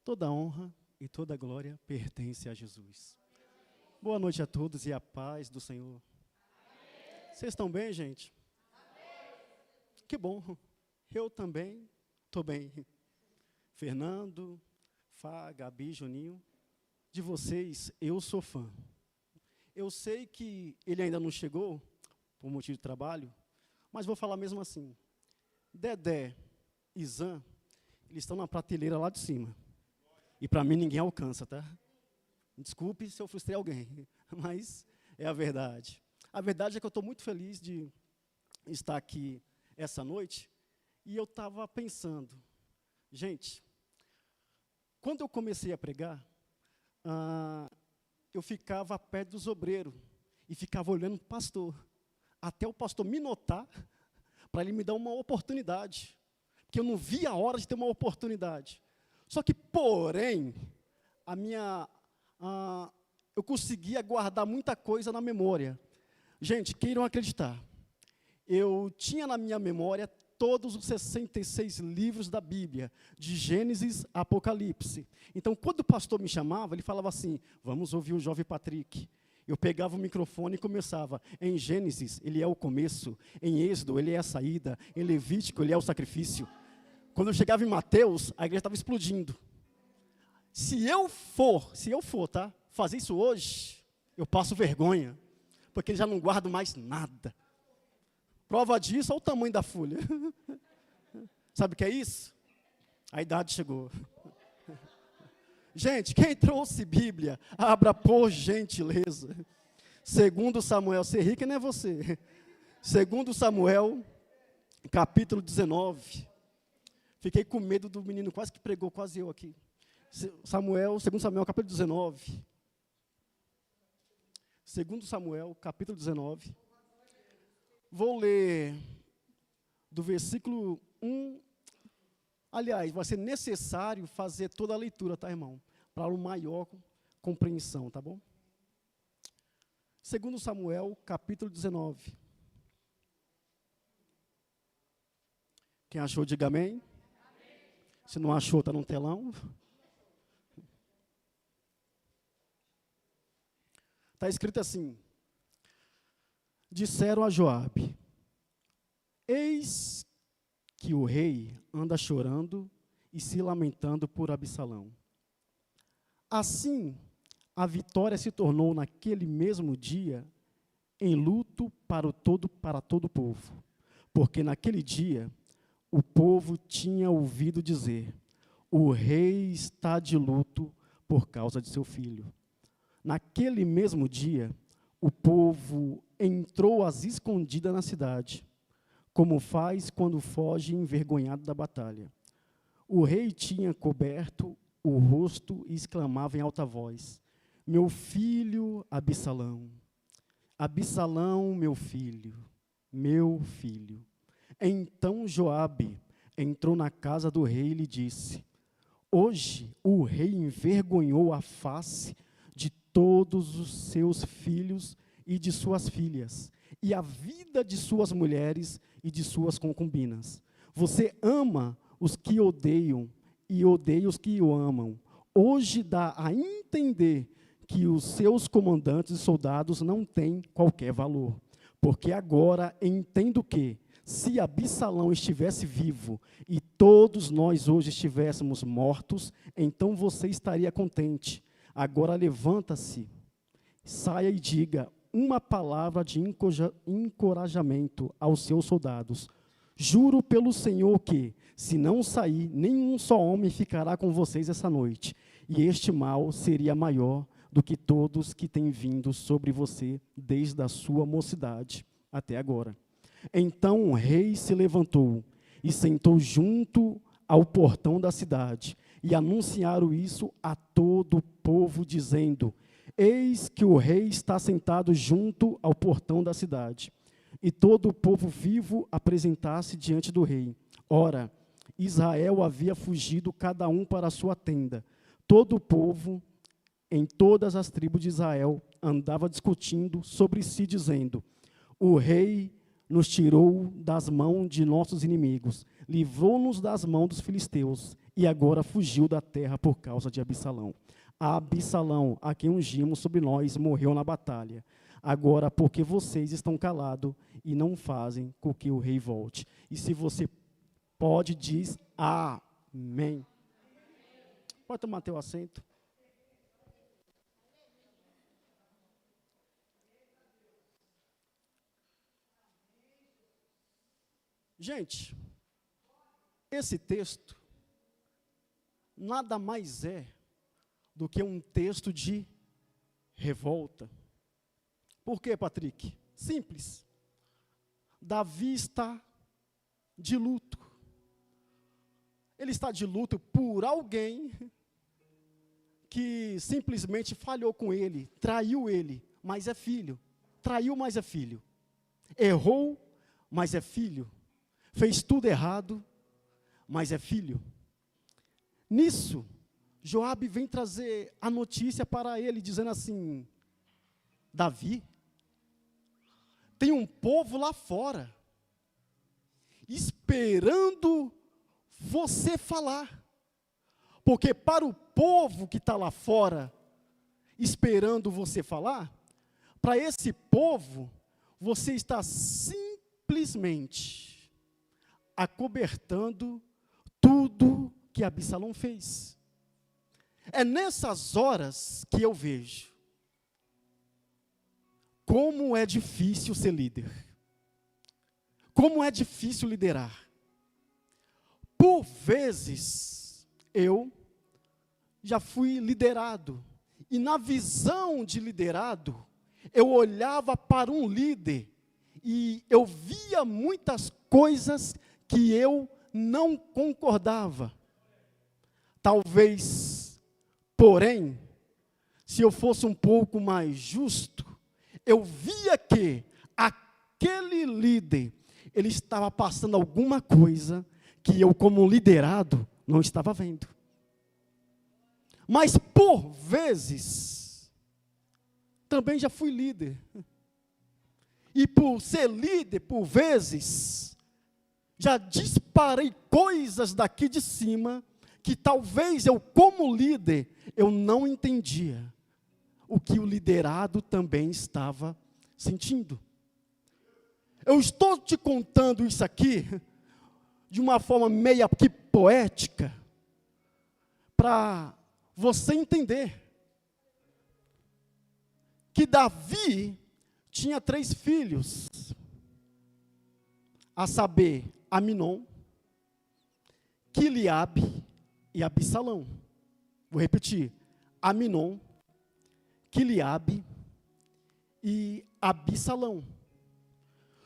Toda honra e toda glória pertence a Jesus. Boa noite a todos e a paz do Senhor. Vocês estão bem, gente? Que bom. Eu também estou bem. Fernando, Fá, Gabi, Juninho, de vocês eu sou fã. Eu sei que ele ainda não chegou, por motivo de trabalho, mas vou falar mesmo assim. Dedé e Zan, eles estão na prateleira lá de cima. E para mim ninguém alcança, tá? Desculpe se eu frustrei alguém, mas é a verdade. A verdade é que eu estou muito feliz de estar aqui essa noite. E eu estava pensando, gente, quando eu comecei a pregar, eu ficava perto dos obreiros e ficava olhando o pastor, até o pastor me notar, para ele me dar uma oportunidade, porque eu não via a hora de ter uma oportunidade. Só que, porém, eu conseguia guardar muita coisa na memória. Gente, queiram acreditar, eu tinha na minha memória todos os 66 livros da Bíblia, de Gênesis a Apocalipse. Então, quando o pastor me chamava, ele falava assim, vamos ouvir o jovem Patrick. Eu pegava o microfone e começava, em Gênesis, ele é o começo, em Êxodo, ele é a saída, em Levítico, ele é o sacrifício. Quando eu chegava em Mateus, a igreja estava explodindo. Se eu for, tá, fazer isso hoje, eu passo vergonha, porque já não guardo mais nada. Prova disso, olha o tamanho da folha. Sabe o que é isso? A idade chegou. Gente, quem trouxe Bíblia, abra por gentileza. 2 Samuel, ser rico não é você. 2 Samuel, capítulo 19. Fiquei com medo do menino, quase que pregou, quase eu aqui. 2 Samuel, capítulo 19. 2 Samuel, capítulo 19. Vou ler do versículo 1. Aliás, vai ser necessário fazer toda a leitura, tá, irmão? Para uma maior compreensão, tá bom? 2 Samuel, capítulo 19. Quem achou, diga amém. Se não achou, está no telão. Está escrito assim. Disseram a Joabe, eis que o rei anda chorando e se lamentando por Absalão. Assim, a vitória se tornou naquele mesmo dia em luto para todo o povo, porque naquele dia o povo tinha ouvido dizer, o rei está de luto por causa de seu filho. Naquele mesmo dia, o povo entrou às escondidas na cidade, como faz quando foge envergonhado da batalha. O rei tinha coberto o rosto e exclamava em alta voz, meu filho Absalão, Absalão, meu filho, meu filho. Então Joabe entrou na casa do rei e lhe disse, hoje o rei envergonhou a face de todos os seus filhos e de suas filhas, e a vida de suas mulheres e de suas concubinas. Você ama os que odeiam e odeia os que o amam. Hoje dá a entender que os seus comandantes e soldados não têm qualquer valor, porque agora entendo que, se Absalão estivesse vivo e todos nós hoje estivéssemos mortos, então você estaria contente. Agora levanta-se, saia e diga uma palavra de encorajamento aos seus soldados. Juro pelo Senhor que, se não sair, nenhum só homem ficará com vocês essa noite, e este mal seria maior do que todos que têm vindo sobre você desde a sua mocidade até agora. Então o rei se levantou e sentou junto ao portão da cidade, e anunciaram isso a todo o povo, dizendo, eis que o rei está sentado junto ao portão da cidade. E todo o povo vivo apresentasse diante do rei. Ora, Israel havia fugido cada um para a sua tenda. Todo o povo, em todas as tribos de Israel, andava discutindo sobre si, dizendo, o rei nos tirou das mãos de nossos inimigos, livrou-nos das mãos dos filisteus, e agora fugiu da terra por causa de Absalão. Absalão, a quem ungimos sobre nós, morreu na batalha. Agora, porque vocês estão calados e não fazem com que o rei volte. E se você pode, diz amém. Pode tomar teu assento. Gente, esse texto nada mais é do que um texto de revolta. Por quê, Patrick? Simples. Davi está de luto. Ele está de luto por alguém que simplesmente falhou com ele, traiu ele, mas é filho. Traiu, mas é filho. Errou, mas é filho. Fez tudo errado, mas é filho. Nisso, Joabe vem trazer a notícia para ele, dizendo assim: Davi, tem um povo lá fora, esperando você falar. Porque para o povo que está lá fora, esperando você falar, para esse povo, você está simplesmente acobertando tudo que Absalão fez. É nessas horas que eu vejo como é difícil ser líder. Como é difícil liderar. Por vezes, eu já fui liderado. E na visão de liderado, eu olhava para um líder e eu via muitas coisas que eu não concordava. Talvez, porém, se eu fosse um pouco mais justo, eu via que aquele líder, ele estava passando alguma coisa que eu, como liderado, não estava vendo. Mas, por vezes, também já fui líder. E por ser líder, por vezes, já disparei coisas daqui de cima, que talvez eu, como líder, eu não entendia o que o liderado também estava sentindo. Eu estou te contando isso aqui de uma forma meia que poética, para você entender que Davi tinha 3 filhos, a saber, Aminon, Quileabe e Absalão. Vou repetir, Aminon, Quileabe e Absalão.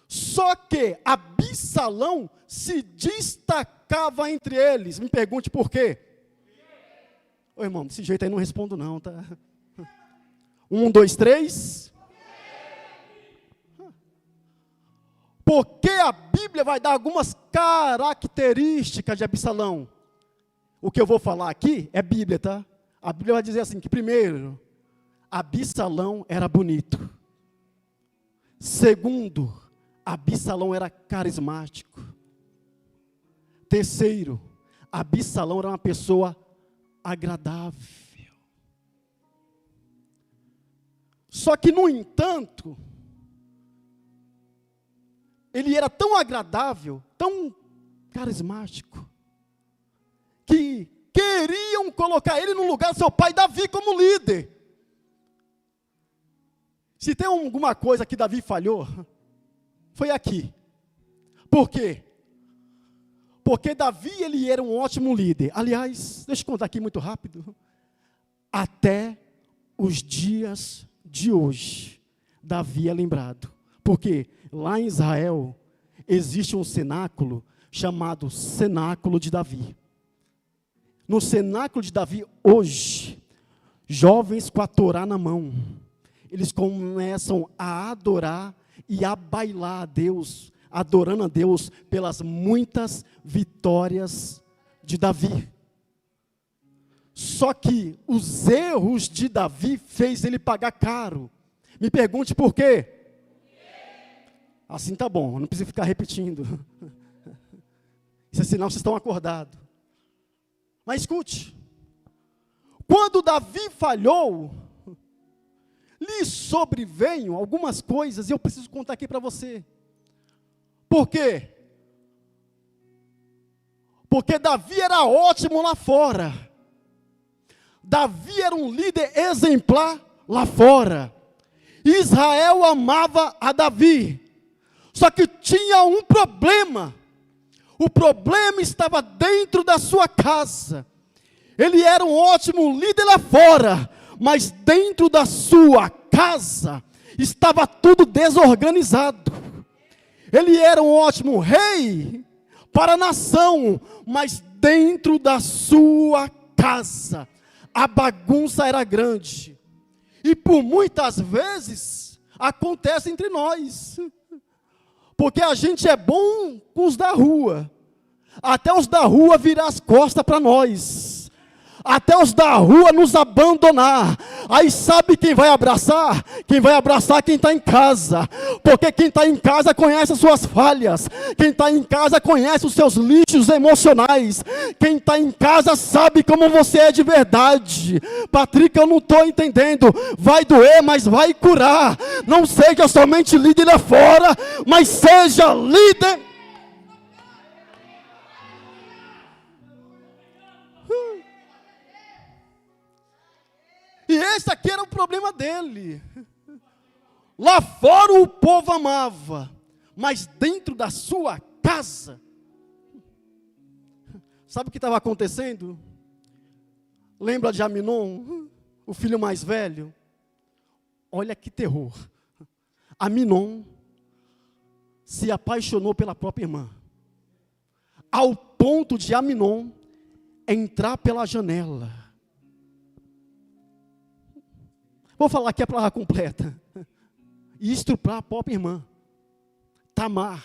Só que Absalão se destacava entre eles. Me pergunte por quê. Ô irmão, desse jeito aí não respondo não, tá? 1, 2, 3. Porque a Bíblia vai dar algumas características de Absalão. O que eu vou falar aqui é Bíblia, tá? A Bíblia vai dizer assim, que primeiro, Absalão era bonito. Segundo, Absalão era carismático. Terceiro, Absalão era uma pessoa agradável. Só que, no entanto, ele era tão agradável, tão carismático, que queriam colocar ele no lugar do seu pai Davi como líder. Se tem alguma coisa que Davi falhou, foi aqui. Por quê? Porque Davi, ele era um ótimo líder. Aliás, deixa eu contar aqui muito rápido. Até os dias de hoje, Davi é lembrado. Porque lá em Israel, existe um cenáculo chamado Cenáculo de Davi. No Cenáculo de Davi, hoje, jovens com a Torá na mão, eles começam a adorar e a bailar a Deus, adorando a Deus pelas muitas vitórias de Davi. Só que os erros de Davi fez ele pagar caro. Me pergunte por quê? Assim tá bom, não precisa ficar repetindo. Isso é sinal que vocês estão acordados. Mas escute, quando Davi falhou, lhe sobreveio algumas coisas, e eu preciso contar aqui para você. Por quê? Porque Davi era ótimo lá fora. Davi era um líder exemplar lá fora. Israel amava a Davi. Só que tinha um problema. O problema estava dentro da sua casa. Ele era um ótimo líder lá fora, mas dentro da sua casa estava tudo desorganizado. Ele era um ótimo rei para a nação, mas dentro da sua casa a bagunça era grande. E por muitas vezes acontece entre nós. Porque a gente é bom com os da rua. Até os da rua virar as costas para nós. Até os da rua nos abandonar. Aí sabe quem vai abraçar? Quem vai abraçar quem está em casa. Porque quem está em casa conhece as suas falhas. Quem está em casa conhece os seus lixos emocionais. Quem está em casa sabe como você é de verdade. Patrick, eu não estou entendendo. Vai doer, mas vai curar. Não seja somente líder lá fora, mas seja líder. E esse aqui era o problema dele. Lá fora o povo amava, mas dentro da sua casa, sabe o que estava acontecendo? Lembra de Aminon, o filho mais velho? Olha que terror. Aminon se apaixonou pela própria irmã, ao ponto de Aminon entrar pela janela. Vou falar aqui a palavra completa. E estuprar a própria irmã, Tamar.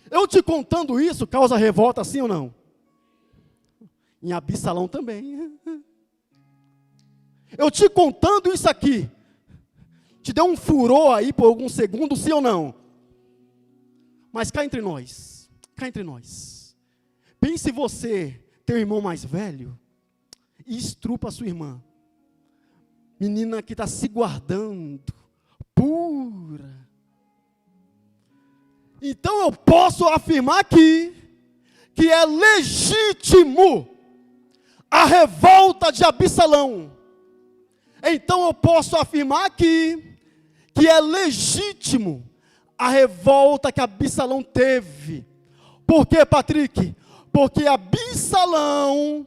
Eu te contando isso causa revolta, sim ou não? Em Absalão também. Eu te contando isso aqui, te deu um furor aí por alguns segundos, sim ou não? Mas cá entre nós, pense você, teu irmão mais velho, e estrupa a sua irmã. Menina que está se guardando, pura. Então eu posso afirmar aqui, que é legítimo a revolta de Absalão. Então eu posso afirmar aqui, que é legítimo a revolta que Absalão teve. Por quê, Patrick? Porque Absalão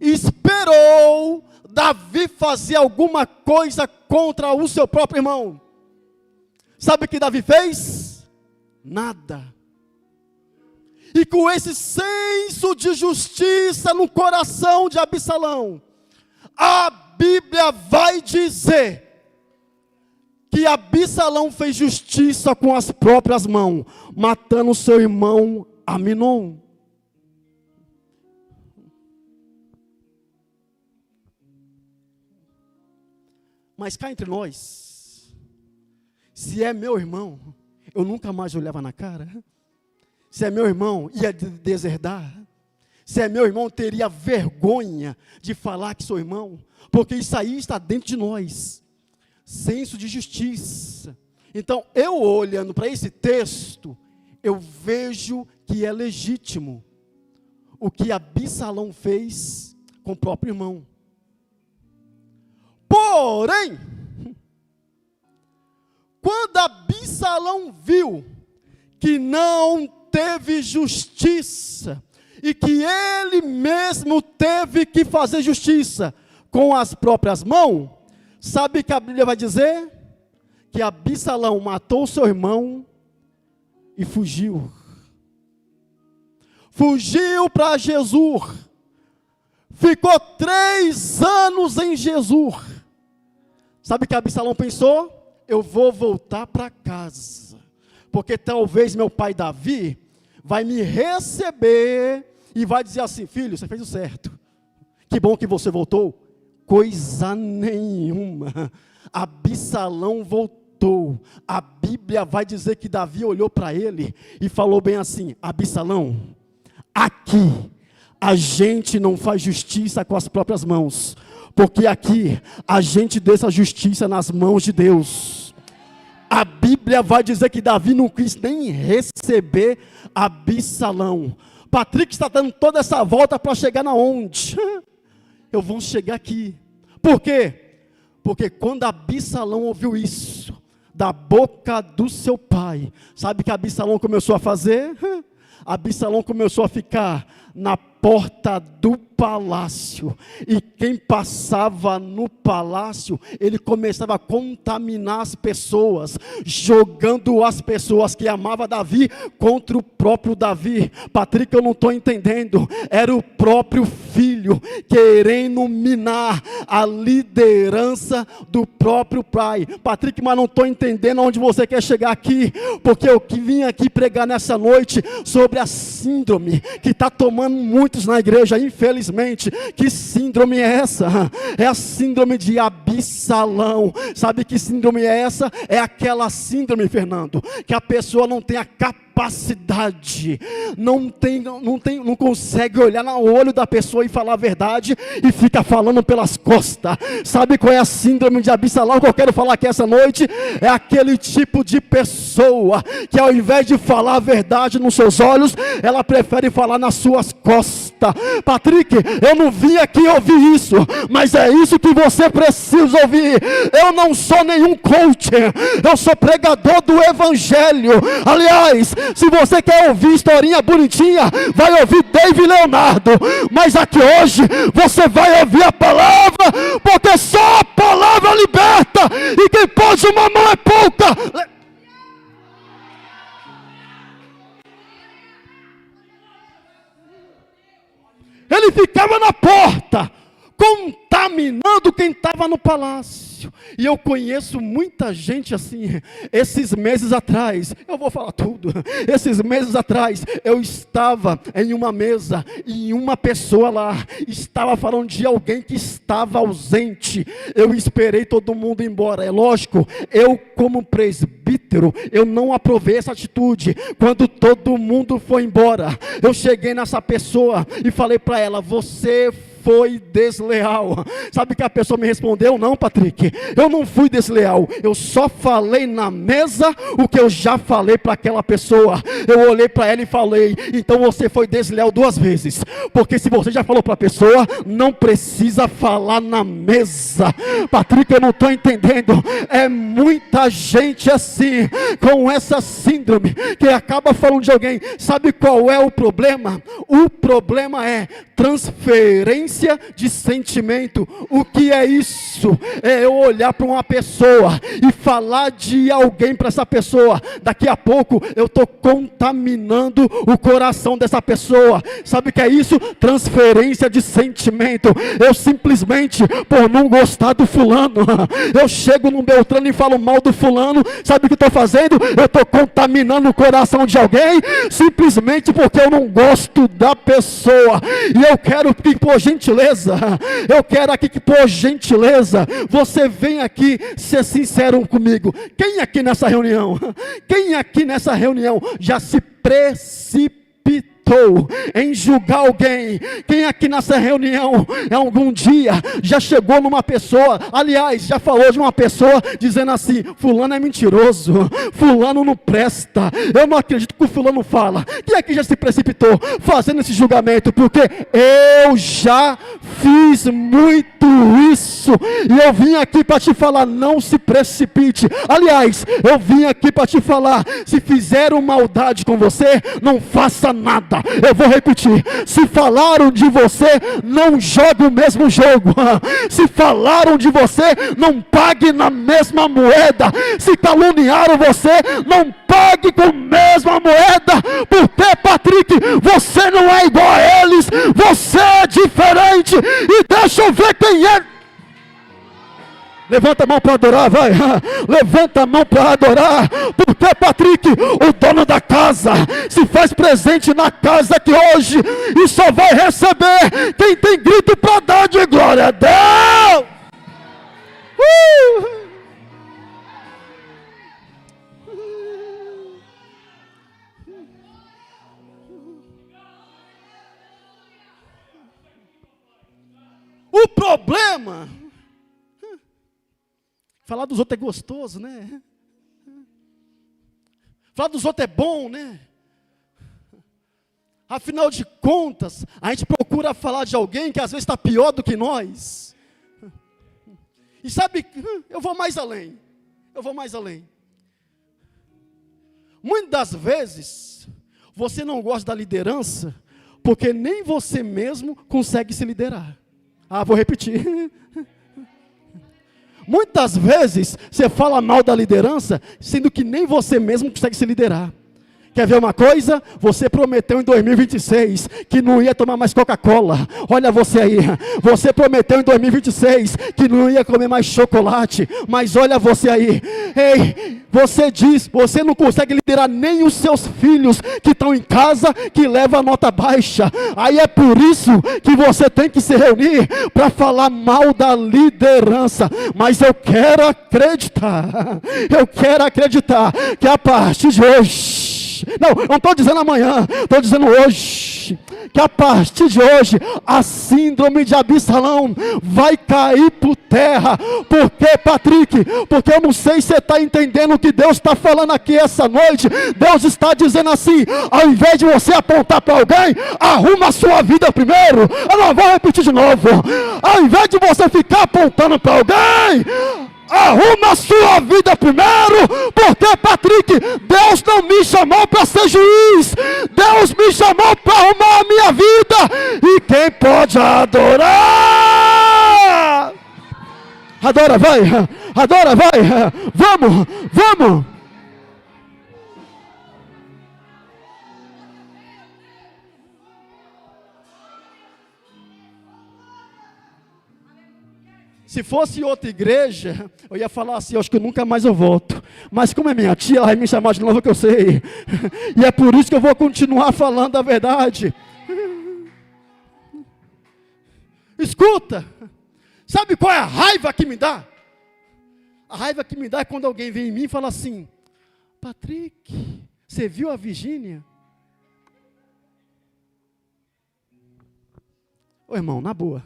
esperou Davi fazer alguma coisa contra o seu próprio irmão. Sabe o que Davi fez? Nada. E com esse senso de justiça no coração de Absalão, a Bíblia vai dizer que Absalão fez justiça com as próprias mãos, matando seu irmão Aminon. Mas cá entre nós, se é meu irmão, eu nunca mais olhava na cara. Se é meu irmão, ia deserdar. Se é meu irmão, teria vergonha de falar que sou irmão, porque isso aí está dentro de nós. Senso de justiça. Então, eu olhando para esse texto, eu vejo que é legítimo o que Absalão fez com o próprio irmão. Porém, quando Absalão viu que não teve justiça, e que ele mesmo teve que fazer justiça com as próprias mãos, sabe o que a Bíblia vai dizer? Que Absalão matou seu irmão e fugiu. Fugiu para Jesus. Ficou 3 anos em Jesus. Sabe o que Absalão pensou? Eu vou voltar para casa, porque talvez meu pai Davi vai me receber e vai dizer assim: filho, você fez o certo, que bom que você voltou. Coisa nenhuma. Absalão voltou levantou, a Bíblia vai dizer que Davi olhou para ele e falou bem assim: Absalão, aqui a gente não faz justiça com as próprias mãos, porque aqui a gente deixa a justiça nas mãos de Deus. A Bíblia vai dizer que Davi não quis nem receber Absalão. Patrick está dando toda essa volta para chegar na onde? Eu vou chegar aqui. Por quê? Porque quando Absalão ouviu isso da boca do seu pai, sabe o que Absalão começou a fazer? Absalão começou a ficar na porta do palácio, e quem passava no palácio, ele começava a contaminar as pessoas, jogando as pessoas que amavam Davi contra o próprio Davi. Patrick, eu não estou entendendo, era o próprio filho querendo minar a liderança do próprio pai. Patrick, mas não estou entendendo onde você quer chegar aqui, porque eu que vim aqui pregar nessa noite sobre a síndrome que está tomando muitos na igreja, infelizmente. Que síndrome é essa? É a síndrome de Absalão. Sabe que síndrome é essa? É aquela síndrome, Fernando, que a pessoa não tem a capacidade, não consegue olhar no olho da pessoa e falar a verdade, e fica falando pelas costas. Sabe qual é a síndrome de Absalão que eu quero falar aqui essa noite? É aquele tipo de pessoa que ao invés de falar a verdade nos seus olhos, ela prefere falar nas suas costas. Patrick, eu não vim aqui ouvir isso, mas é isso que você precisa ouvir. Eu não sou nenhum coach, eu sou pregador do evangelho. Aliás, se você quer ouvir historinha bonitinha, vai ouvir David Leonardo, mas aqui hoje você vai ouvir a palavra, porque só a palavra liberta, e quem pode uma mão é pouca. Ele ficava na porta, contaminando quem estava no palácio. E eu conheço muita gente assim. Esses meses atrás, eu vou falar tudo. Esses meses atrás, eu estava em uma mesa, e uma pessoa lá estava falando de alguém que estava ausente. Eu esperei todo mundo ir embora. É lógico, eu como presbítero, eu não aprovei essa atitude. Quando todo mundo foi embora, eu cheguei nessa pessoa e falei para ela: você foi desleal. Sabe que a pessoa me respondeu? Não, Patrick, eu não fui desleal, eu só falei na mesa o que eu já falei para aquela pessoa. Eu olhei para ela e falei: então você foi desleal 2 vezes, porque se você já falou para a pessoa, não precisa falar na mesa. Patrick, eu não estou entendendo, é muita gente assim, com essa síndrome, que acaba falando de alguém. Sabe qual é o problema? O problema é transferência de sentimento. O que é isso? É eu olhar para uma pessoa e falar de alguém para essa pessoa. Daqui a pouco eu estou contaminando o coração dessa pessoa. Sabe o que é isso? Transferência de sentimento. Eu simplesmente, por não gostar do fulano, eu chego no Beltrano e falo mal do fulano. Sabe o que estou fazendo? Eu estou contaminando o coração de alguém, simplesmente porque eu não gosto da pessoa. E eu quero que, por gentileza, eu quero aqui que, por gentileza, você vem aqui ser sincero comigo. Quem aqui nessa reunião, já se precipitou em julgar alguém? Quem aqui nessa reunião, algum dia, já chegou numa pessoa, aliás, já falou de uma pessoa, dizendo assim: fulano é mentiroso, fulano não presta, eu não acredito que o fulano fala? Quem aqui já se precipitou fazendo esse julgamento? Porque eu já fiz muito isso, e eu vim aqui para te falar: não se precipite. Aliás, eu vim aqui para te falar: se fizeram maldade com você, não faça nada. Eu vou repetir: se falaram de você, não jogue o mesmo jogo. Se falaram de você, não pague na mesma moeda. Se caluniaram você, não pague com a mesma moeda. Porque, Patrick, você não é igual a eles, você é diferente. E deixa eu ver quem é. Levanta a mão para adorar, vai. Levanta a mão para adorar. Porque, Patrick, o dono da casa se faz presente na casa aqui hoje, e só vai receber quem tem grito para dar de glória a Deus. O problema, falar dos outros é gostoso, né? Falar dos outros é bom, né? Afinal de contas, a gente procura falar de alguém que às vezes está pior do que nós. E sabe, eu vou mais além. Muitas das vezes, você não gosta da liderança, porque nem você mesmo consegue se liderar. Vou repetir. Muitas vezes, você fala mal da liderança, sendo que nem você mesmo consegue se liderar. Quer ver uma coisa? Você prometeu em 2026 que não ia tomar mais Coca-Cola. Olha você aí. Você prometeu em 2026 que não ia comer mais chocolate. Mas olha você aí. Ei, você diz, você não consegue liderar nem os seus filhos que estão em casa, que levam a nota baixa. Aí é por isso que você tem que se reunir para falar mal da liderança. Mas eu quero acreditar que a partir de hoje, não estou dizendo amanhã, estou dizendo hoje, que a partir de hoje, a síndrome de Absalão vai cair por terra. Por quê, Patrick? Porque eu não sei se você está entendendo o que Deus está falando aqui essa noite. Deus está dizendo assim: ao invés de você apontar para alguém, arruma a sua vida primeiro. Eu não vou repetir de novo. Ao invés de você ficar apontando para alguém, arruma a sua vida primeiro. Porque, Patrick, Deus não me chamou para ser juiz, Deus me chamou para arrumar a minha vida. E quem pode adorar? Adora, vai, vamos. Se fosse outra igreja, eu ia falar assim: acho que nunca mais eu volto. Mas como é minha tia, ela vai me chamar de novo, que eu sei. E é por isso que eu vou continuar falando a verdade. Escuta, sabe qual é a raiva que me dá? A raiva que me dá é quando alguém vem em mim e fala assim: Patrick, você viu a Virgínia? Ô irmão, na boa,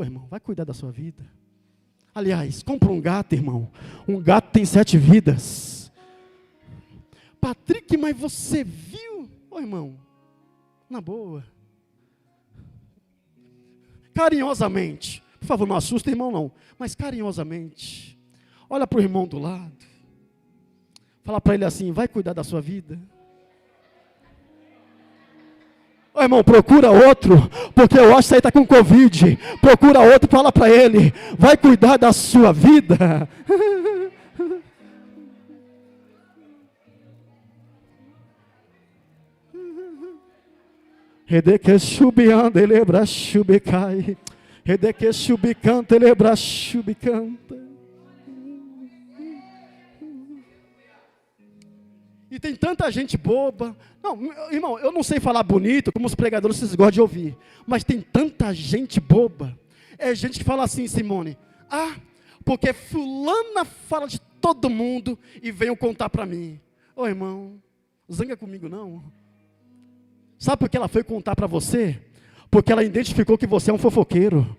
irmão, vai cuidar da sua vida. Aliás, compra um gato, irmão. Um gato tem 7 vidas. Patrick, mas você viu? Ô irmão, na boa. Carinhosamente, por favor, não assusta, irmão, não. Mas carinhosamente, olha para o irmão do lado. Fala para ele assim: vai cuidar da sua vida. Ô irmão, procura outro, porque eu acho que você está com Covid. Procura outro, fala para ele: vai cuidar da sua vida. Redeque chubiando, ele brachubicai. Redeque chubicanta, ele brachubicanta. E tem tanta gente boba. Não, irmão, eu não sei falar bonito, como os pregadores vocês gostam de ouvir. Mas tem tanta gente boba. É gente que fala assim: Simone, porque fulana fala de todo mundo e veio contar para mim. Ô irmão, zanga comigo não. Sabe por que ela foi contar para você? Porque ela identificou que você é um fofoqueiro.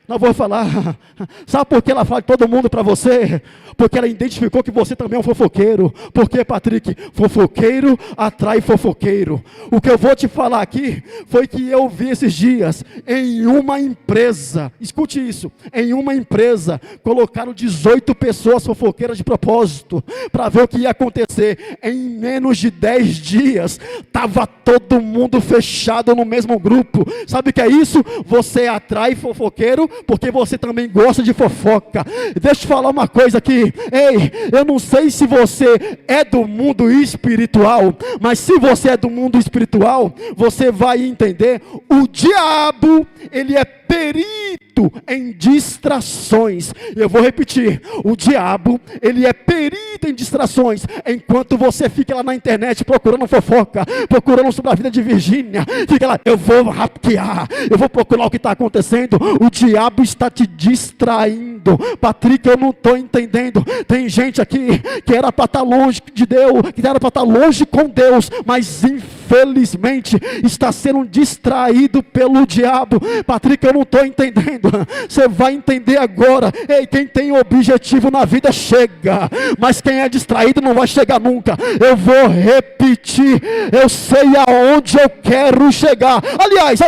Não vou falar. Sabe por que ela fala de todo mundo para você? Porque ela identificou que você também é um fofoqueiro. Por quê, Patrick? Fofoqueiro atrai fofoqueiro. O que eu vou te falar aqui foi que eu vi esses dias em uma empresa. Escute isso. Em uma empresa colocaram 18 pessoas fofoqueiras de propósito para ver o que ia acontecer. Em menos de 10 dias estava todo mundo fechado no mesmo grupo. Sabe o que é isso? Você atrai fofoqueiro porque você também gosta de fofoca. Deixa eu te falar uma coisa aqui. Ei, eu não sei se você é do mundo espiritual, mas se você é do mundo espiritual, você vai entender. O diabo, ele é perito em distrações. Eu vou repetir: o diabo, ele é perito em distrações. Enquanto você fica lá na internet procurando fofoca, procurando sobre a vida de Virgínia, fica lá: eu vou hackear, eu vou procurar o que está acontecendo. O diabo está te distraindo. Patrick, eu não estou entendendo. Tem gente aqui que era para estar longe de Deus, que era para estar longe com Deus, mas infelizmente infelizmente está sendo distraído pelo diabo. Patrick, eu não estou entendendo. Você vai entender agora. Ei, quem tem objetivo na vida chega, mas quem é distraído não vai chegar nunca. Eu vou repetir, eu sei aonde eu quero chegar. Aliás,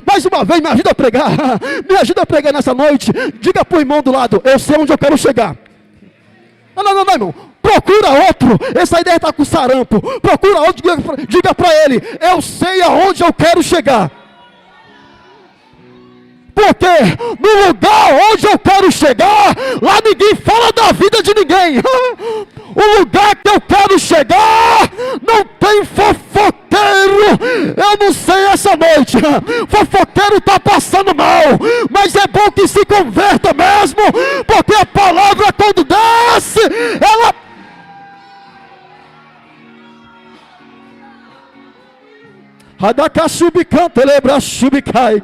mais uma vez, me ajuda a pregar. Me ajuda a pregar nessa noite. Diga para o irmão do lado, eu sei onde eu quero chegar. Não, irmão. Procura outro. Essa ideia está com sarampo. Procura outro. Diga para ele, eu sei aonde eu quero chegar. Porque no lugar onde eu quero chegar, lá ninguém fala da vida de ninguém. O lugar que eu quero chegar, não tem fofoqueiro. Eu não sei essa noite. Fofoqueiro está passando mal. Mas é bom que se converta mesmo. Porque a palavra quando desce, ela... Radacachubicanta, elebrachubicai.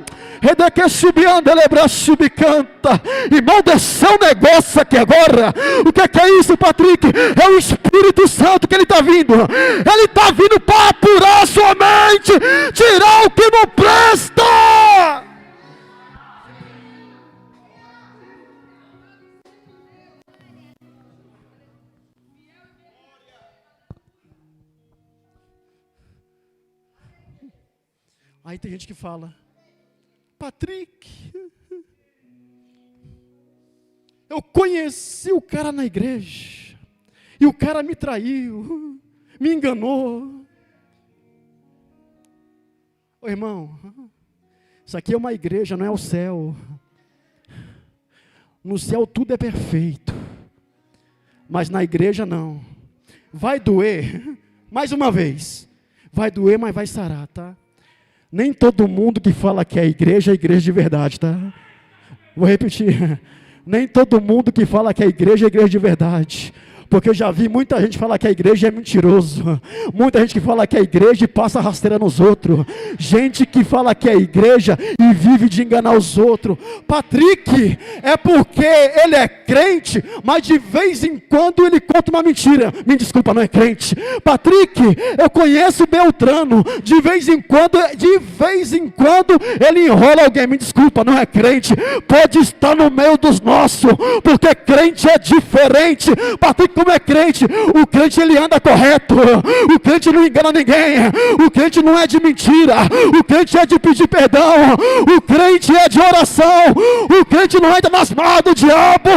Irmão, desceu um negócio aqui agora. O que é isso, Patrick? É o Espírito Santo que ele está vindo. Ele está vindo para apurar a sua mente, tirar o que não presta. Aí tem gente que fala, Patrick, eu conheci o cara na igreja, e o cara me traiu, me enganou. Ô irmão, isso aqui é uma igreja, não é o céu. No céu tudo é perfeito, mas na igreja não. Vai doer, mais uma vez, vai doer, mas vai sarar, tá? Nem todo mundo que fala que é igreja de verdade, tá? Vou repetir. Nem todo mundo que fala que é igreja de verdade. Porque eu já vi muita gente falar que a igreja é mentiroso. Muita gente que fala que é igreja e passa rasteira nos outros. Gente que fala que é igreja e vive de enganar os outros. Patrick, é porque ele é crente, mas de vez em quando ele conta uma mentira. Me desculpa, não é crente. Patrick, eu conheço Beltrano. De vez em quando ele enrola alguém. Me desculpa, não é crente. Pode estar no meio dos nossos, porque crente é diferente. Patrick, como é crente? O crente ele anda correto. O crente não engana ninguém. O crente não é de mentira. O crente é de pedir perdão. O crente é de oração. O crente não entra nas mãos do diabo.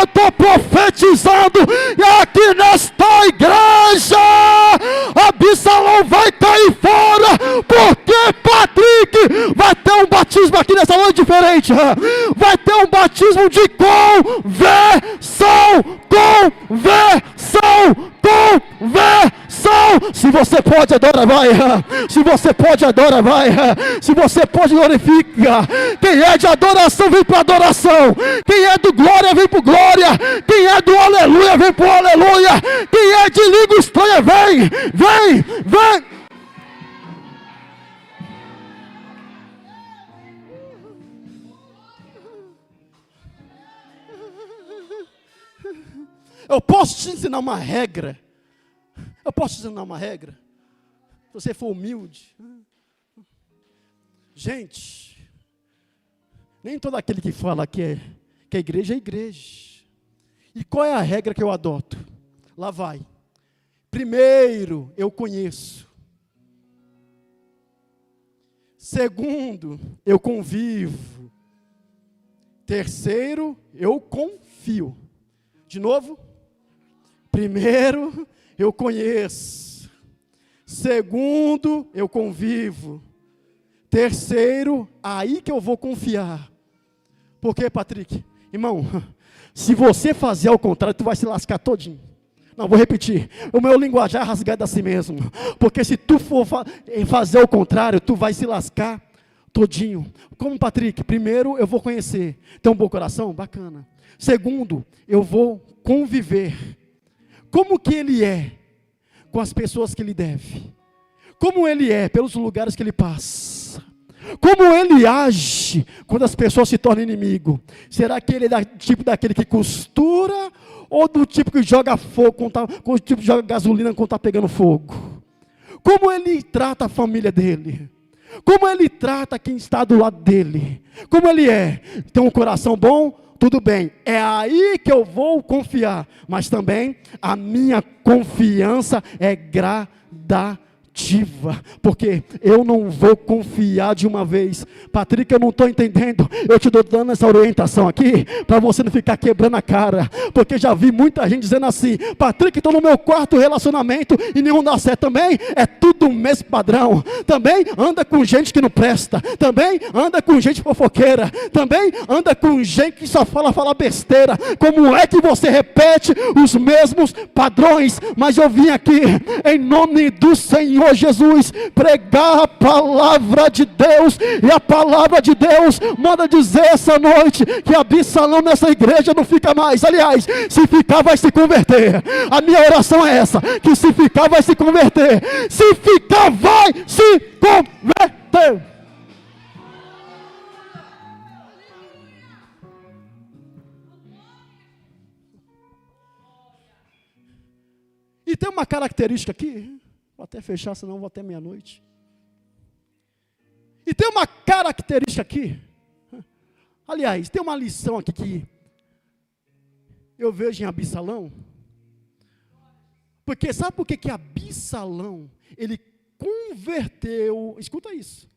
Estou profetizando. E aqui nesta igreja, Absalão vai cair fora. Porque Patrick vai ter um batismo aqui nessa noite diferente. Vai ter um batismo de conversão. Se você pode, adora, vai. Se você pode, adora, vai. Se você pode, glorifica. Quem é de adoração, vem para adoração. Quem é do glória, vem para glória. Quem é do aleluia, vem para aleluia. Quem é de língua estranha, vem. Eu posso te ensinar uma regra. Se você for humilde. Gente, nem todo aquele que fala que a igreja é igreja. E qual é a regra que eu adoto? Lá vai. Primeiro, eu conheço. Segundo, eu convivo. Terceiro, eu confio. De novo. Primeiro, eu conheço. Segundo, eu convivo. Terceiro, aí que eu vou confiar. Por quê, Patrick? Irmão, se você fazer ao contrário, tu vai se lascar todinho. Não, vou repetir. O meu linguajar é rasgado assim mesmo. Porque se tu for fazer ao contrário, tu vai se lascar todinho. Como, Patrick? Primeiro, eu vou conhecer. Tem um bom coração? Bacana. Segundo, eu vou conviver. Como que ele é com as pessoas que ele deve? Como ele é pelos lugares que ele passa? Como ele age quando as pessoas se tornam inimigo? Será que ele é do tipo daquele que costura ou do tipo que joga fogo, com o tipo que joga gasolina quando está pegando fogo? como ele trata a família dele, como ele trata quem está do lado dele, como ele é. Tem um coração bom? Tudo bem, é aí que eu vou confiar, mas também a minha confiança é gradativa, porque eu não vou confiar de uma vez. Patrick, eu não estou entendendo, eu te estou dando essa orientação aqui, para você não ficar quebrando a cara, porque já vi muita gente dizendo assim: Patrick, estou no meu quarto relacionamento e nenhum dá certo. Também é tudo o mesmo padrão, também anda com gente que não presta, também anda com gente fofoqueira, também anda com gente que só fala besteira. Como é que você repete os mesmos padrões? Mas eu vim aqui, em nome do Senhor Jesus, pregar a palavra de Deus, e a palavra de Deus manda dizer essa noite, que Absalão nessa igreja não fica mais. Aliás, se ficar vai se converter. A minha oração é essa, que se ficar vai se converter, se ficar vai se converter. E tem uma característica aqui, vou até fechar, senão vou até meia-noite. E tem uma característica aqui, aliás, tem uma lição aqui que eu vejo em Absalão, porque sabe por que Absalão, ele converteu, escuta isso,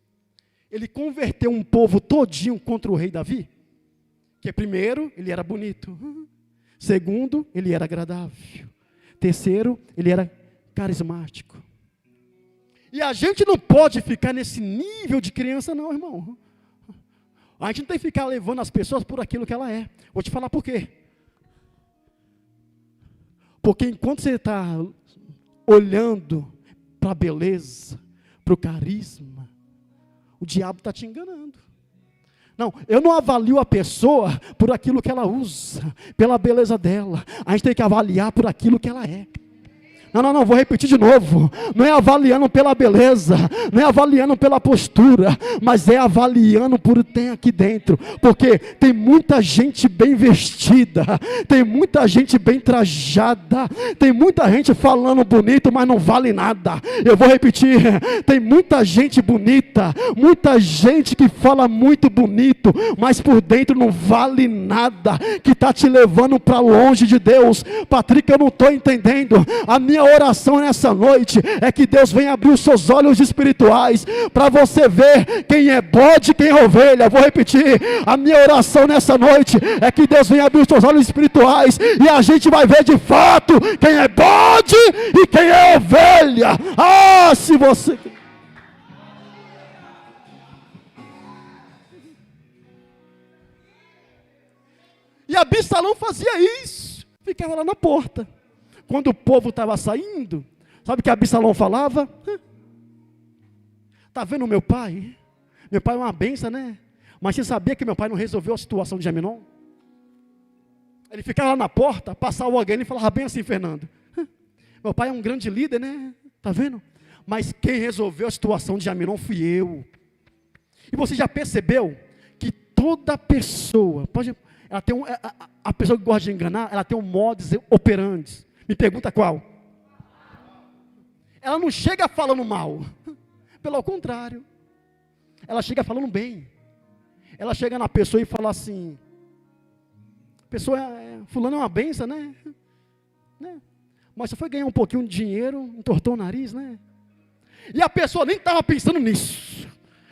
ele converteu um povo todinho contra o rei Davi? Que primeiro, ele era bonito, segundo, ele era agradável, terceiro, ele era carismático. E a gente não pode ficar nesse nível de criança não, irmão. A gente não tem que ficar levando as pessoas por aquilo que ela é. Vou te falar por quê. Porque enquanto você está olhando para a beleza, para o carisma, o diabo está te enganando. Não, eu não avalio a pessoa por aquilo que ela usa, pela beleza dela. A gente tem que avaliar por aquilo que ela é. Não, vou repetir de novo. Não é avaliando pela beleza, não é avaliando pela postura, mas é avaliando por o que tem aqui dentro. Porque tem muita gente bem vestida, tem muita gente bem trajada, tem muita gente falando bonito, mas não vale nada. Eu vou repetir, tem muita gente bonita, muita gente que fala muito bonito, mas por dentro não vale nada, que está te levando para longe de Deus. Patrick, eu não estou entendendo. A minha oração nessa noite é que Deus venha abrir os seus olhos espirituais, para você ver quem é bode e quem é ovelha. Vou repetir, a minha oração nessa noite é que Deus venha abrir os seus olhos espirituais, e a gente vai ver de fato quem é bode e quem é ovelha. Ah, se você... E Absalão fazia isso, ficava lá na porta. Quando o povo estava saindo, sabe o que Absalão falava? Está vendo meu pai? Meu pai é uma benção, né? Mas você sabia que meu pai não resolveu a situação de Aminon? Ele ficava lá na porta, passava alguém e falava bem assim: Fernando, meu pai é um grande líder, né? Está vendo? Mas quem resolveu a situação de Aminon fui eu. E você já percebeu que toda pessoa, ela tem a pessoa que gosta de enganar, ela tem um modus operandi. Me pergunta qual? Ela não chega falando mal, pelo contrário, ela chega falando bem. Ela chega na pessoa e fala assim: pessoa, fulano é uma benção, né? Mas você foi ganhar um pouquinho de dinheiro, entortou o nariz, né? E a pessoa nem estava pensando nisso,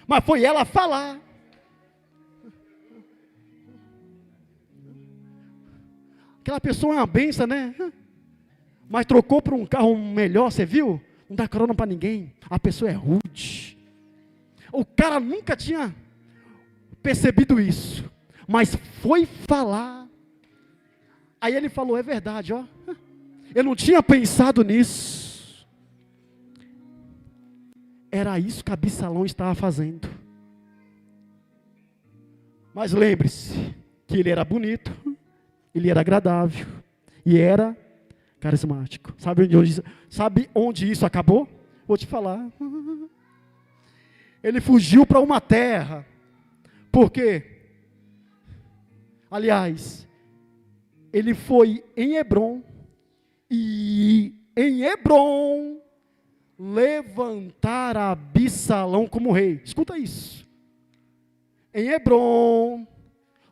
mas foi ela falar. Aquela pessoa é uma benção, né? Mas trocou por um carro melhor, você viu? Não dá carona para ninguém. A pessoa é rude. O cara nunca tinha percebido isso, mas foi falar. Aí ele falou: é verdade, ó. Eu não tinha pensado nisso. Era isso que Absalão estava fazendo. Mas lembre-se que ele era bonito, ele era agradável e era carismático. Sabe onde isso acabou? Vou te falar. Ele fugiu para uma terra. Por quê? Aliás, ele foi em Hebrom. E em Hebrom, levantar Absalão como rei. Escuta isso. Em Hebrom,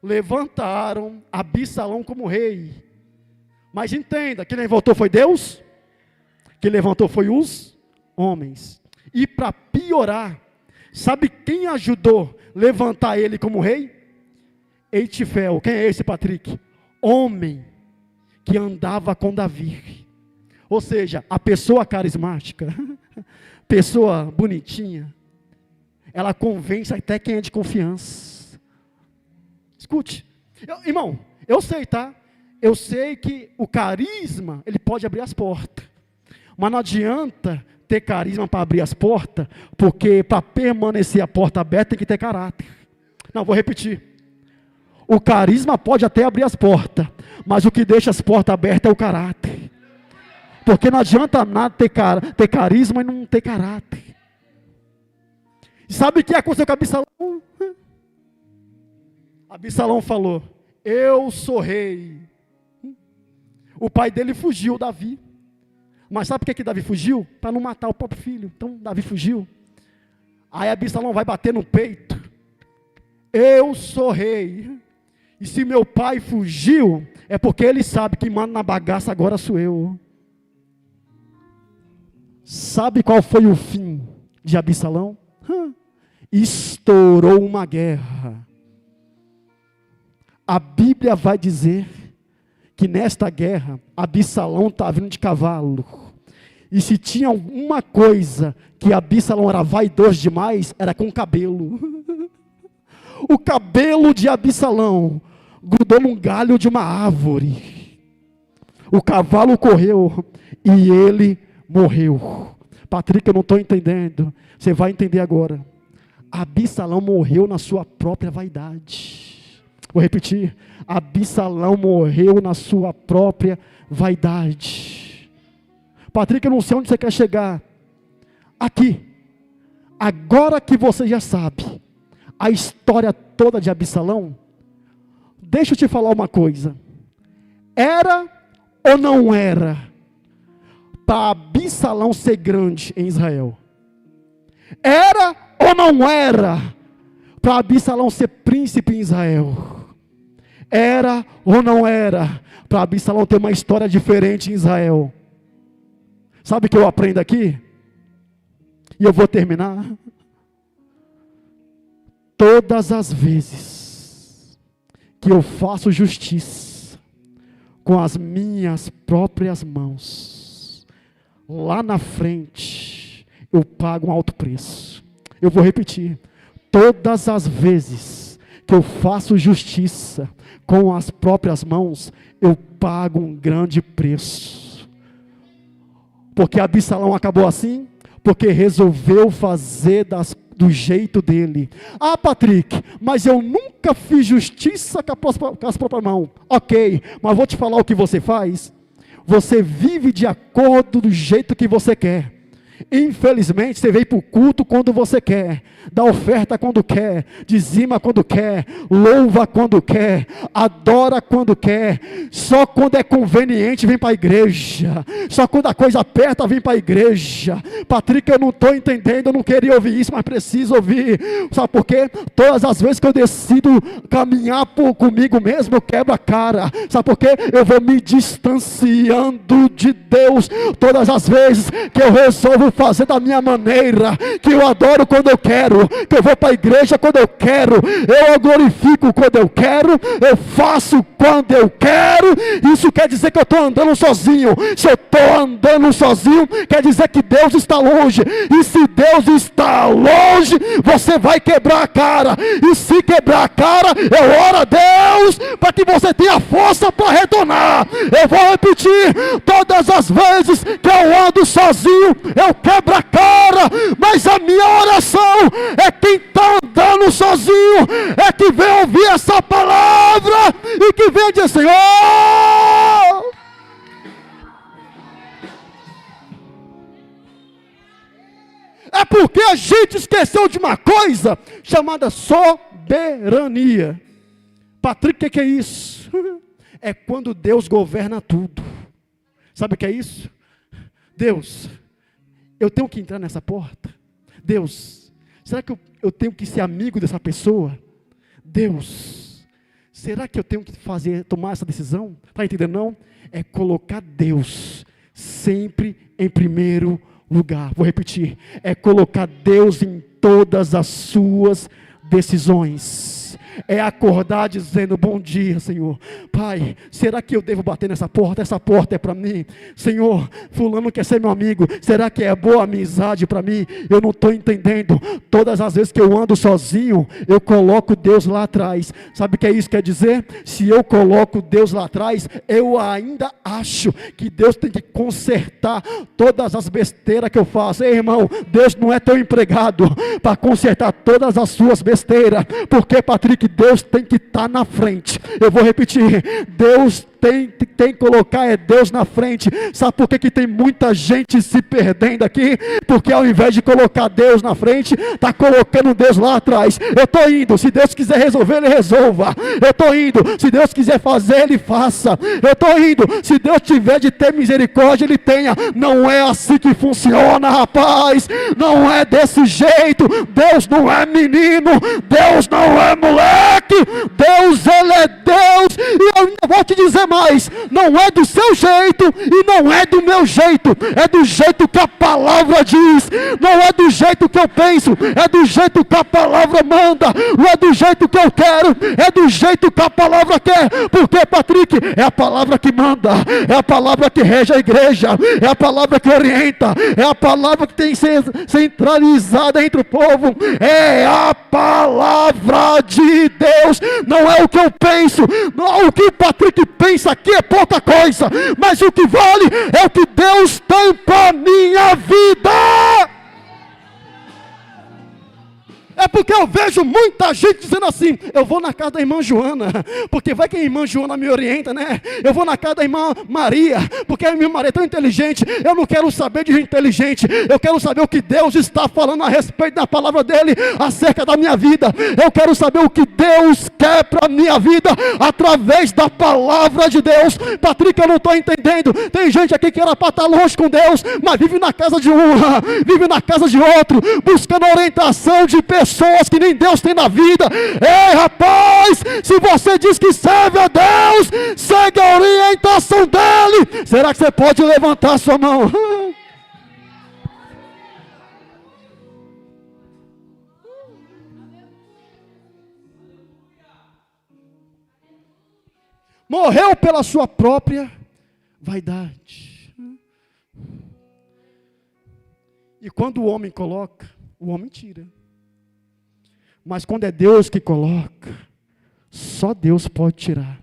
levantaram Absalão como rei. Mas entenda, quem levantou foi Deus, quem levantou foi os homens. E para piorar, sabe quem ajudou levantar ele como rei? Eitifel. Quem é esse, Patrick? Homem que andava com Davi. Ou seja, a pessoa carismática, pessoa bonitinha, ela convence até quem é de confiança. Escute, irmão, eu sei, tá? Eu sei que o carisma, ele pode abrir as portas. Mas não adianta ter carisma para abrir as portas, porque para permanecer a porta aberta tem que ter caráter. Não, vou repetir. O carisma pode até abrir as portas, mas o que deixa as portas abertas é o caráter. Porque não adianta nada ter carisma e não ter caráter. Sabe o que aconteceu com Absalão? Absalão falou: eu sou rei. O pai dele fugiu, Davi. Mas sabe por que Davi fugiu? Para não matar o próprio filho. Então Davi fugiu. Aí Absalão vai bater no peito: eu sou rei. E se meu pai fugiu, é porque ele sabe que manda na bagaça agora sou eu. Sabe qual foi o fim de Absalão? Estourou uma guerra. A Bíblia vai dizer que nesta guerra, Absalão estava vindo de cavalo. E se tinha uma coisa que Absalão era vaidoso demais, era com o cabelo. O cabelo de Absalão grudou num galho de uma árvore. O cavalo correu e ele morreu. Patrick, eu não estou entendendo. Você vai entender agora. Absalão morreu na sua própria vaidade. Vou repetir. Absalão morreu na sua própria vaidade. Patrick, eu não sei onde você quer chegar. Aqui. Agora que você já sabe a história toda de Absalão, deixa eu te falar uma coisa. Era ou não era para Absalão ser grande em Israel? Era ou não era para Absalão ser príncipe em Israel? Era ou não era para Absalão ter uma história diferente em Israel? Sabe o que eu aprendo aqui? E eu vou terminar. Todas as vezes que eu faço justiça com as minhas próprias mãos, lá na frente eu pago um alto preço. Eu vou repetir. Todas as vezes que eu faço justiça com as próprias mãos, eu pago um grande preço. Porque Absalão acabou assim? Porque resolveu fazer do jeito dele. Ah, Patrick, mas eu nunca fiz justiça com as próprias mãos. Ok, mas vou te falar o que você faz. Você vive de acordo do jeito que você quer. Infelizmente, você vem para o culto quando você quer, dá oferta quando quer, dizima quando quer, louva quando quer, adora quando quer, só quando é conveniente vem para a igreja, só quando a coisa aperta vem para a igreja. Patrick, eu não estou entendendo, eu não queria ouvir isso, mas preciso ouvir. Sabe por quê? Todas as vezes que eu decido caminhar comigo mesmo, eu quebro a cara. Sabe por quê? Eu vou me distanciando de Deus. Todas as vezes que eu resolvo fazer da minha maneira, que eu adoro quando eu quero, que eu vou para a igreja quando eu quero, eu glorifico quando eu quero, eu faço quando eu quero. Isso quer dizer que eu estou andando sozinho. Se eu estou andando sozinho, quer dizer que Deus está longe. E se Deus está longe, você vai quebrar a cara. E se quebrar a cara, eu oro a Deus para que você tenha força para retornar. Eu vou repetir: todas as vezes que eu ando sozinho, eu quebro a cara, mas a minha oração é quem está andando sozinho, é que vem ouvir essa palavra e que vem dizer: Senhor. É porque a gente esqueceu de uma coisa chamada soberania. Patrick, o que é isso? É quando Deus governa tudo. Sabe o que é isso? Deus, eu tenho que entrar nessa porta? Deus, será que eu tenho que ser amigo dessa pessoa? Deus, será que eu tenho que tomar essa decisão? Está entendendo não? É colocar Deus sempre em primeiro lugar. Vou repetir, é colocar Deus em todas as suas decisões. É acordar dizendo: bom dia, Senhor. Pai, será que eu devo bater nessa porta? Essa porta é para mim. Senhor, fulano quer ser meu amigo. Será que é boa amizade para mim? Eu não estou entendendo. Todas as vezes que eu ando sozinho, eu coloco Deus lá atrás. Sabe o que é isso quer dizer? Se eu coloco Deus lá atrás, eu ainda acho que Deus tem que consertar todas as besteiras que eu faço. Ei, irmão, Deus não é teu empregado para consertar todas as suas besteiras. Porque, Patrick, Deus tem que estar na frente. Eu vou repetir, Deus tem que colocar Deus na frente. Sabe por que tem muita gente se perdendo aqui? Porque ao invés de colocar Deus na frente, está colocando Deus lá atrás. Eu estou indo, se Deus quiser resolver, Ele resolva. Eu estou indo, se Deus quiser fazer, Ele faça. Eu estou indo, se Deus tiver de ter misericórdia, Ele tenha. Não é assim que funciona, rapaz. Não é desse jeito. Deus não é menino, Deus não é moleque. Deus, Ele é Deus. E eu ainda vou te dizer mais, não é do seu jeito e não é do meu jeito, é do jeito que a palavra diz, não é do jeito que eu penso, é do jeito que a palavra manda, não é do jeito que eu quero, é do jeito que a palavra quer. Porque, Patrick, é a palavra que manda, é a palavra que rege a igreja, é a palavra que orienta, é a palavra que tem que ser centralizada entre o povo, é a palavra de Deus, não é o que eu penso, não, o que o Patrick pensa aqui é pouca coisa, mas o que vale é o que Deus tem para minha vida. É porque eu vejo muita gente dizendo assim: eu vou na casa da irmã Joana, porque vai que a irmã Joana me orienta, né? Eu vou na casa da irmã Maria, porque a irmã Maria é tão inteligente. Eu não quero saber de gente inteligente, eu quero saber o que Deus está falando a respeito da palavra dele, acerca da minha vida. Eu quero saber o que Deus quer para a minha vida, através da palavra de Deus. Patrick, eu não estou entendendo. Tem gente aqui que era para estar longe com Deus, mas vive na casa de um, vive na casa de outro, buscando orientação de pessoas que nem Deus tem na vida. Ei, rapaz, se você diz que serve a Deus, segue a orientação dele. Será que você pode levantar a sua mão? Morreu pela sua própria vaidade. E quando o homem coloca, o homem tira. Mas quando é Deus que coloca, só Deus pode tirar.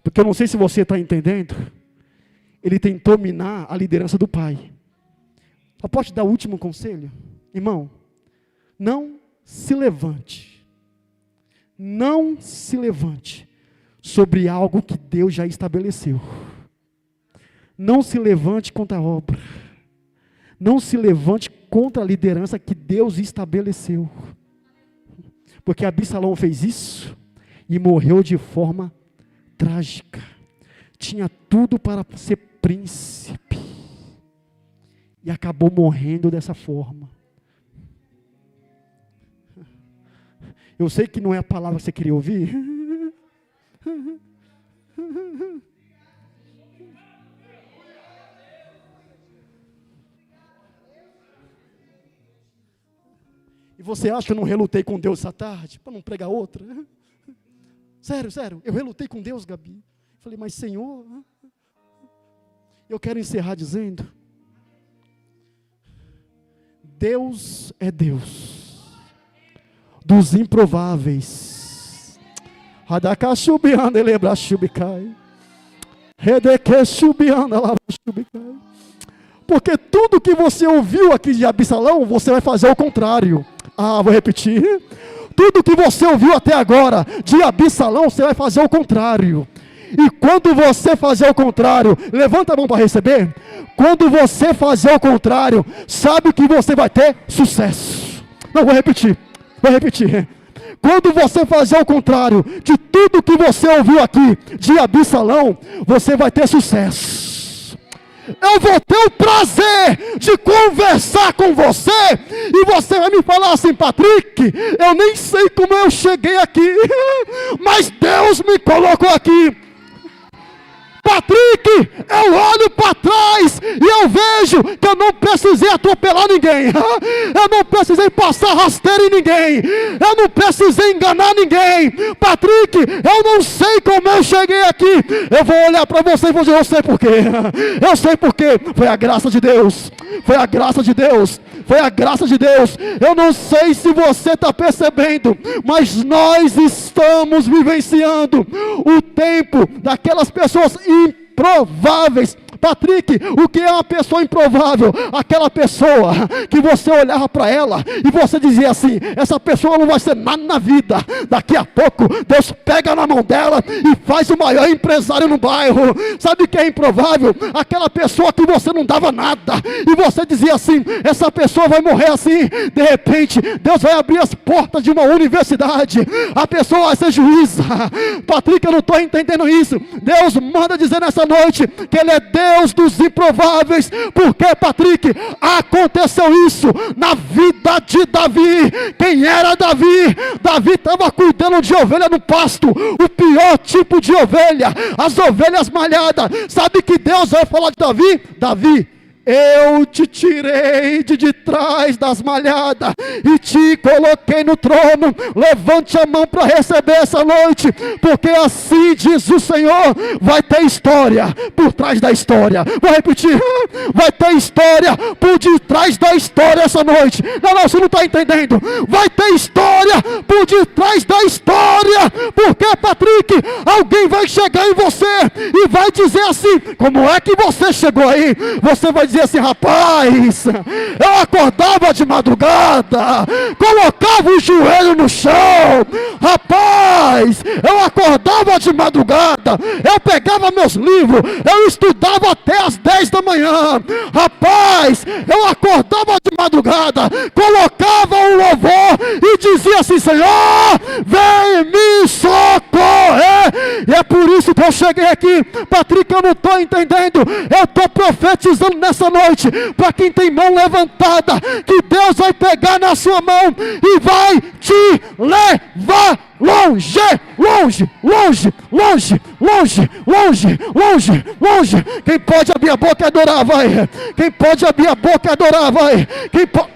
Porque eu não sei se você está entendendo, ele tentou minar a liderança do pai. Só posso te dar o último conselho? Irmão, não se levante. Não se levante sobre algo que Deus já estabeleceu. Não se levante contra a obra. Não se levante contra a liderança que Deus estabeleceu. Porque Absalão fez isso e morreu de forma trágica. Tinha tudo para ser príncipe e acabou morrendo dessa forma. Eu sei que não é a palavra que você queria ouvir. E você acha que eu não relutei com Deus essa tarde? Para não pregar outra? Sério, eu relutei com Deus, Gabi. Falei, mas Senhor, eu quero encerrar dizendo: Deus é Deus dos improváveis. Porque tudo que você ouviu aqui de Absalão, você vai fazer o contrário. Vou repetir. Tudo que você ouviu até agora de Absalão, você vai fazer o contrário. E quando você fazer o contrário, levanta a mão para receber. Quando você fazer o contrário, sabe que você vai ter sucesso. Não, vou repetir. Quando você fazer o contrário de tudo que você ouviu aqui de Absalão, você vai ter sucesso. eu vou ter o prazer de conversar com você, e você vai me falar assim: Patrick, eu nem sei como eu cheguei aqui, mas Deus me colocou aqui. Patrick, eu olho para trás e eu vejo que eu não precisei atropelar ninguém, eu não precisei passar rasteira em ninguém, eu não precisei enganar ninguém. Patrick, eu não sei como eu cheguei aqui. Eu vou olhar para você e vou dizer: eu sei por quê, eu sei por quê. Foi a graça de Deus, foi a graça de Deus, foi a graça de Deus. Eu não sei se você está percebendo, mas nós estamos vivenciando o tempo daquelas pessoas improváveis. Patrick, o que é uma pessoa improvável? Aquela pessoa que você olhava para ela e você dizia assim: essa pessoa não vai ser nada na vida. Daqui a pouco Deus pega na mão dela e faz o maior empresário no bairro. Sabe o que é improvável? Aquela pessoa que você não dava nada e você dizia assim: essa pessoa vai morrer assim. De repente Deus vai abrir as portas de uma universidade, a pessoa vai ser juíza. Patrick, eu não estou entendendo isso. Deus manda dizer nessa noite que Ele é Deus dos improváveis. Porque, Patrick, aconteceu isso na vida de Davi. Quem era Davi? Davi estava cuidando de ovelha no pasto, o pior tipo de ovelha, as ovelhas malhadas. Sabe que Deus vai falar de Davi? Davi, eu te tirei de trás das malhadas e te coloquei no trono. Levante a mão para receber essa noite, porque assim diz o Senhor: vai ter história por trás da história. Vou repetir: vai ter história por detrás da história essa noite. Não, você não está entendendo. Vai ter história por detrás da história. Porque, Patrick, alguém vai chegar em você e vai dizer assim: como é que você chegou aí? Você vai dizer assim: rapaz, eu acordava de madrugada, colocava o joelho no chão. Rapaz, eu acordava de madrugada, eu pegava meus livros, eu estudava até as 10 da manhã. Rapaz, eu acordava de madrugada, colocava um louvor e dizia assim: Senhor, vem me socorrer. E é por isso que eu cheguei aqui. Patrick, eu não estou entendendo. Eu estou profetizando nessa noite, para quem tem mão levantada, que Deus vai pegar na sua mão e vai te levar longe, longe, longe, longe, longe, longe, longe, longe. Quem pode abrir a boca e adorar, vai. Quem pode abrir a boca e adorar, vai. Quem pode...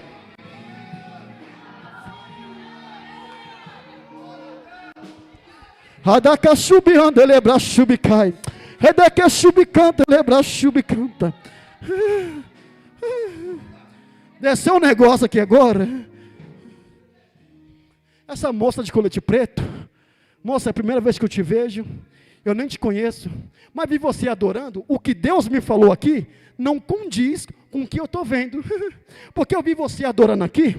Radakashubianda lebra shubicai. Redakashubicanta lebra shubicanta. Desceu um negócio aqui agora. Essa moça de colete preto: moça, é a primeira vez que eu te vejo, eu nem te conheço, mas vi você adorando. O que Deus me falou aqui não condiz com o que eu estou vendo, porque eu vi você adorando aqui.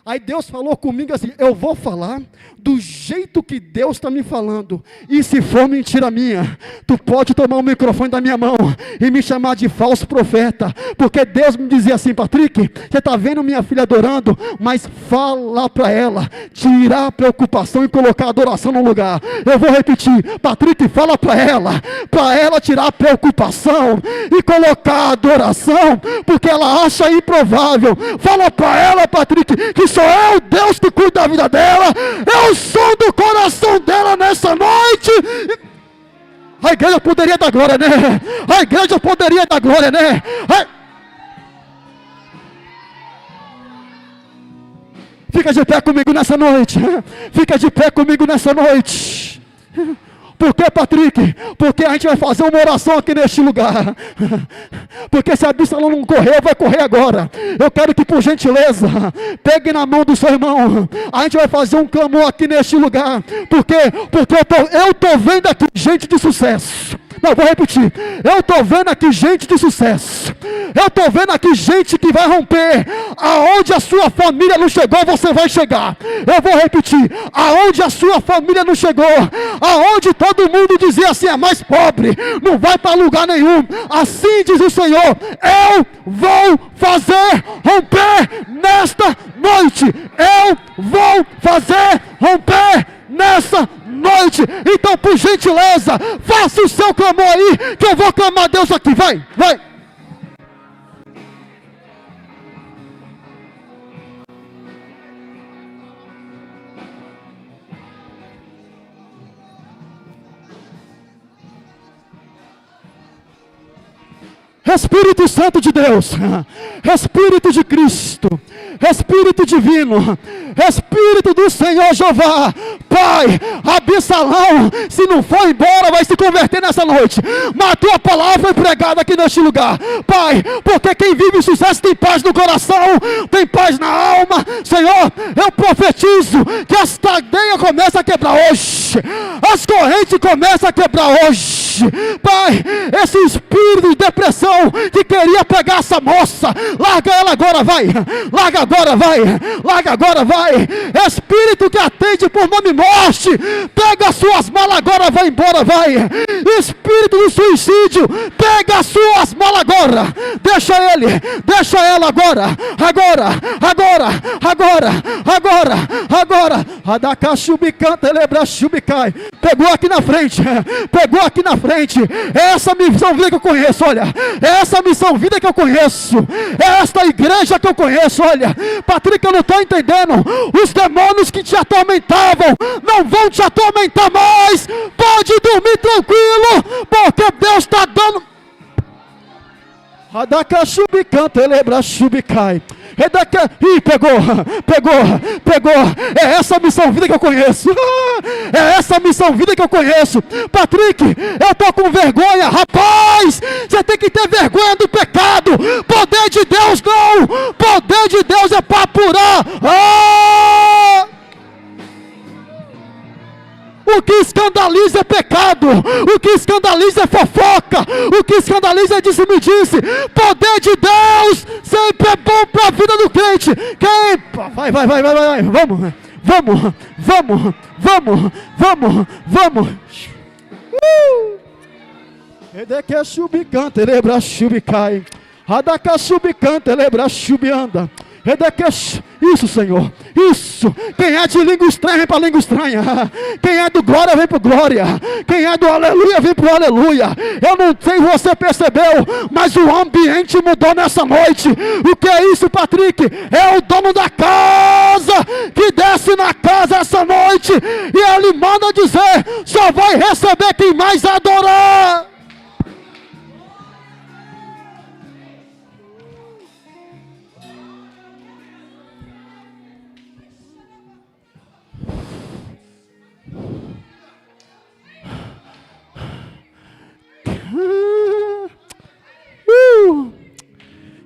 Aí Deus falou comigo assim: eu vou falar do jeito que Deus está me falando, e se for mentira minha, tu pode tomar o microfone da minha mão e me chamar de falso profeta, porque Deus me dizia assim: Patrick, você está vendo minha filha adorando, mas fala para ela tirar a preocupação e colocar a adoração no lugar. Eu vou repetir: Patrick, fala para ela tirar a preocupação e colocar a adoração, porque ela acha improvável. Fala para ela, Patrick, que sou eu, Deus, que cuida da vida dela. Eu sou do coração dela nessa noite. A igreja poderia dar glória, né? A igreja poderia dar glória, né? Fica de pé comigo nessa noite. Fica de pé comigo nessa noite. Por que, Patrick? Porque a gente vai fazer uma oração aqui neste lugar. Porque se a Absalão não correr, vai correr agora. Eu quero que, por gentileza, pegue na mão do seu irmão. A gente vai fazer um clamor aqui neste lugar. Por quê? Porque eu estou vendo aqui gente de sucesso. Não, vou repetir. Eu estou vendo aqui gente de sucesso. Eu estou vendo aqui gente que vai romper. Aonde a sua família não chegou, você vai chegar. Eu vou repetir. Aonde a sua família não chegou, aonde todo mundo dizia assim: é mais pobre, não vai para lugar nenhum. Assim diz o Senhor: eu vou fazer romper nesta noite. Eu vou fazer romper nessa noite. Então, por gentileza, faça o seu clamor aí, que eu vou clamar a Deus aqui. Vai, vai. Espírito Santo de Deus, Espírito de Cristo, Espírito divino, Espírito do Senhor Jeová. Pai, Absalão, se não for embora, vai se converter nessa noite. Mas a tua palavra foi pregada aqui neste lugar, Pai, porque quem vive sucesso tem paz no coração, tem paz na alma. Senhor, eu profetizo que as cadeias começam a quebrar hoje, as correntes começam a quebrar hoje. Pai, esse espírito de depressão que queria pegar essa moça, larga ela agora, vai, larga agora, vai, larga agora, vai. Espírito que atende por nome morte, pega as suas malas agora, vai embora, vai. Espírito do suicídio, pega as suas malas agora, deixa ele, deixa ela agora, agora, agora, agora, agora, agora. Adacachubicanta, elebrachubicai. Pegou aqui na frente, pegou aqui na frente. Essa missão vida que eu conheço, olha, essa missão vida que eu conheço, esta igreja que eu conheço, olha, Patrick, eu não estou entendendo. Os demônios que te atormentavam não vão te atormentar mais. Pode dormir tranquilo, porque Deus está dando. Adacachubicanta, elebrachubicai. Ih, pegou. É essa missão vida que eu conheço. É essa missão vida que eu conheço. Patrick, eu estou com vergonha. Rapaz, você tem que ter vergonha do pecado. Poder de Deus não. Poder de Deus é para apurar. O que escandaliza é pecado, o que escandaliza é fofoca, o que escandaliza é disse-me-disse. Poder de Deus sempre é bom para a vida do crente. Vai, vamos. Edekeshubicante, elebrachubicai. Adakashubicante, elebrachubianda. Isso, Senhor, isso. Quem é de língua estranha vem para língua estranha. Quem é do glória vem para glória. Quem é do aleluia vem para aleluia. Eu não sei se você percebeu, mas o ambiente mudou nessa noite. O que é isso, Patrick? É o dono da casa que desce na casa essa noite e ele manda dizer: só vai receber quem mais adorar.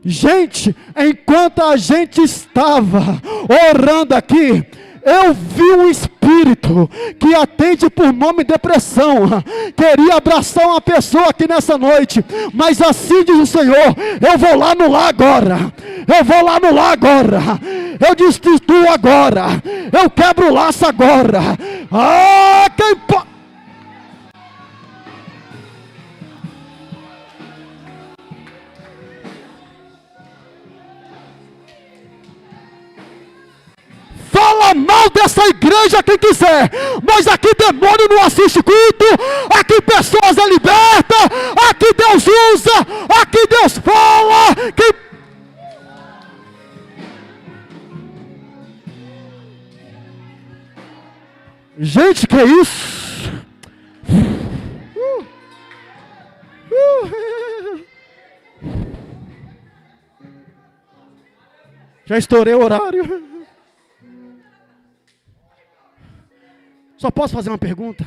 Gente, enquanto a gente estava orando aqui, eu vi um espírito que atende por nome depressão. Queria abraçar uma pessoa aqui nessa noite, mas assim diz o Senhor: eu vou lá no lar agora. Eu vou lá no lar agora. Eu destituo agora. Eu quebro o laço agora. Quem pode... Fala mal dessa igreja quem quiser, mas aqui demônio não assiste culto, aqui pessoas é liberta, aqui Deus usa, aqui Deus fala. Gente, que é isso? Já estourei o horário. Só posso fazer uma pergunta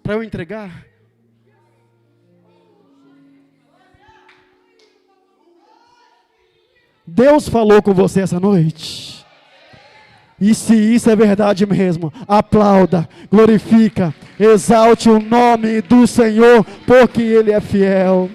para eu entregar? Deus falou com você essa noite? E se isso é verdade mesmo, aplauda, glorifica, exalte o nome do Senhor, porque Ele é fiel.